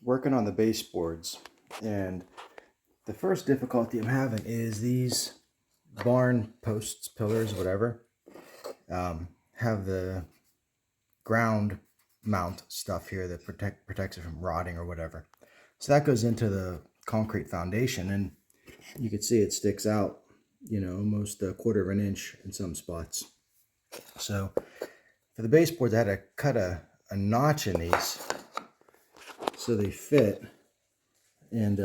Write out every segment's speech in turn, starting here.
working on the baseboards, and the first difficulty I'm having is these barn posts, pillars, whatever, have the ground mount stuff here that protects it from rotting or whatever. So that goes into the concrete foundation, and you can see it sticks out, almost a quarter of an inch in some spots. So for the baseboards, I had to cut a notch in these so they fit, and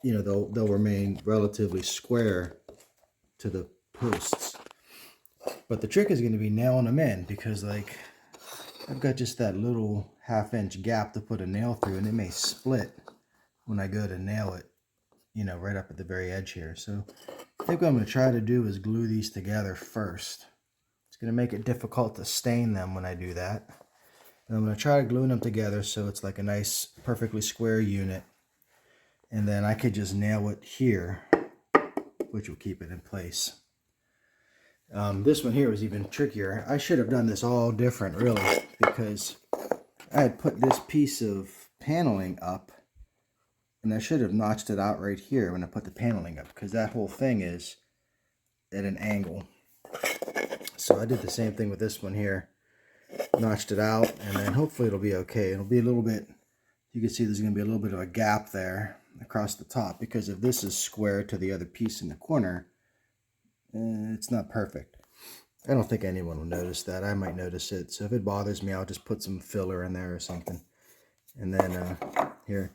they'll remain relatively square to the posts. But the trick is going to be nailing them in, because like I've got just that little half-inch gap to put a nail through, and it may split when I go to nail it, right up at the very edge here. So I think what I'm going to try to do is glue these together first. It's going to make it difficult to stain them when I do that. And I'm going to try gluing them together so it's like a nice, perfectly square unit. And then I could just nail it here, which will keep it in place. This one here was even trickier. I should have done this all different, really, because I had put this piece of paneling up, and I should have notched it out right here when I put the paneling up, because that whole thing is at an angle. So I did the same thing with this one here. Notched it out, and then hopefully it'll be okay. It'll be a little bit, you can see there's going to be a little bit of a gap there across the top, because if this is square to the other piece in the corner, it's not perfect. I don't think anyone will notice that. I might notice it, so if it bothers me, I'll just put some filler in there or something. And then here,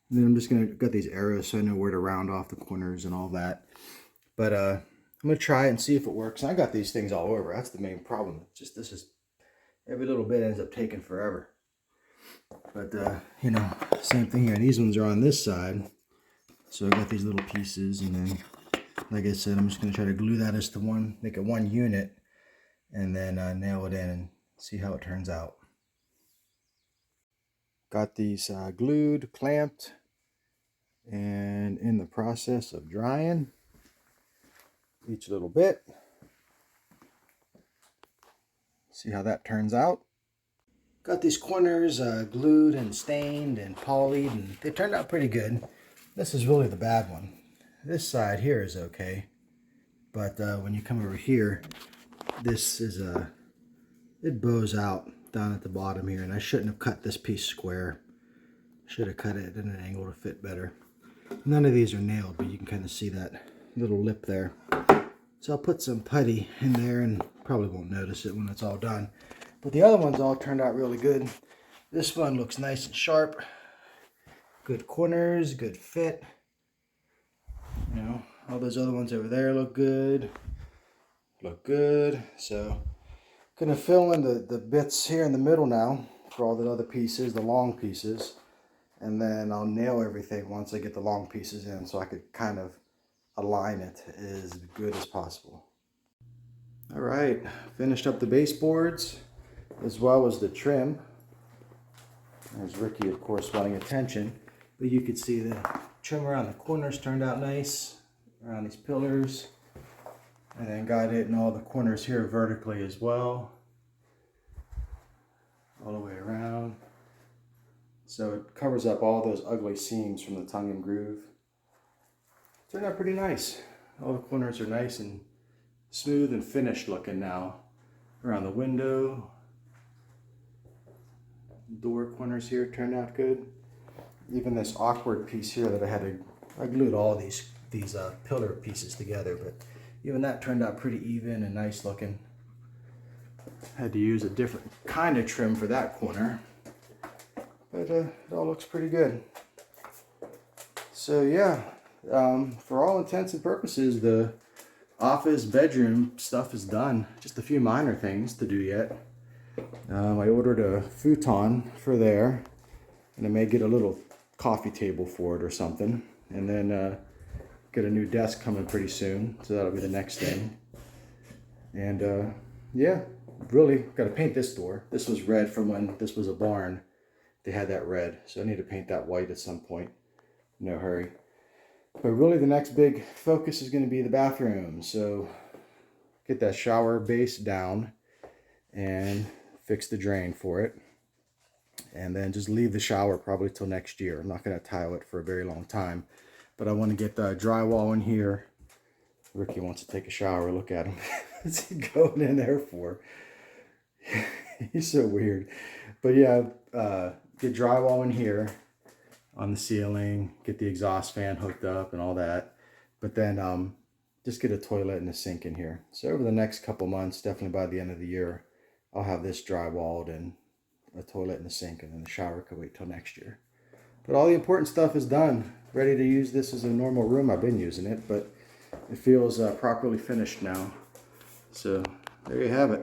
and then I'm just going to got these arrows so I know where to round off the corners and all that. But I'm going to try it and see if it works. And I got these things all over. That's the main problem. Just this is, every little bit ends up taking forever. But same thing here. These ones are on this side, so I got these little pieces, and then like I said, I'm just going to try to glue that as to one, make it one unit, and then nail it in and see how it turns out. Got these glued, clamped, and in the process of drying each little bit. See how that turns out. Got these corners glued and stained and polyed, and they turned out pretty good. This is really the bad one. This side here is okay, but when you come over here, this is it bows out down at the bottom here, and I shouldn't have cut this piece square. Should have cut it at an angle to fit better. None of these are nailed, but you can kind of see that little lip there. So I'll put some putty in there, and probably won't notice it when it's all done. But the other ones all turned out really good. This one looks nice and sharp. Good corners, good fit. All those other ones over there look good. So gonna fill in the bits here in the middle now for all the other pieces, the long pieces. And then I'll nail everything once I get the long pieces in, so I could kind of align it as good as possible. All right, finished up the baseboards as well as the trim. There's Ricky, of course, wanting attention, but you could see the trim around the corners turned out nice, around these pillars, and then got it in all the corners here vertically as well, all the way around. So it covers up all those ugly seams from the tongue and groove. Turned out pretty nice. All the corners are nice and smooth and finished looking now. Around the window, door corners here turned out good. Even this awkward piece here that I glued all these pillar pieces together, but even that turned out pretty even and nice looking. Had to use a different kind of trim for that corner, but it all looks pretty good. So yeah, for all intents and purposes, the office bedroom stuff is done. Just a few minor things to do yet. I ordered a futon for there, and I may get a little coffee table for it or something, and then get a new desk coming pretty soon, so that'll be the next thing. And yeah, really got to paint this door. This was red from when this was a barn. They had that red, so I need to paint that white at some point. No hurry. But really the next big focus is going to be the bathroom. So get that shower base down and fix the drain for it. and then just leave the shower probably till next year. I'm not going to tile it for a very long time, but I want to get the drywall in here. Ricky wants to take a shower. Look at him. What's he going in there for? He's so weird. But yeah, get drywall in here on the ceiling, get the exhaust fan hooked up and all that. But then just get a toilet and a sink in here. So over the next couple months, definitely by the end of the year, I'll have this drywalled and a toilet and a sink, and then the shower could wait till next year. But all the important stuff is done. Ready to use this as a normal room. I've been using it, but it feels properly finished now. So there you have it.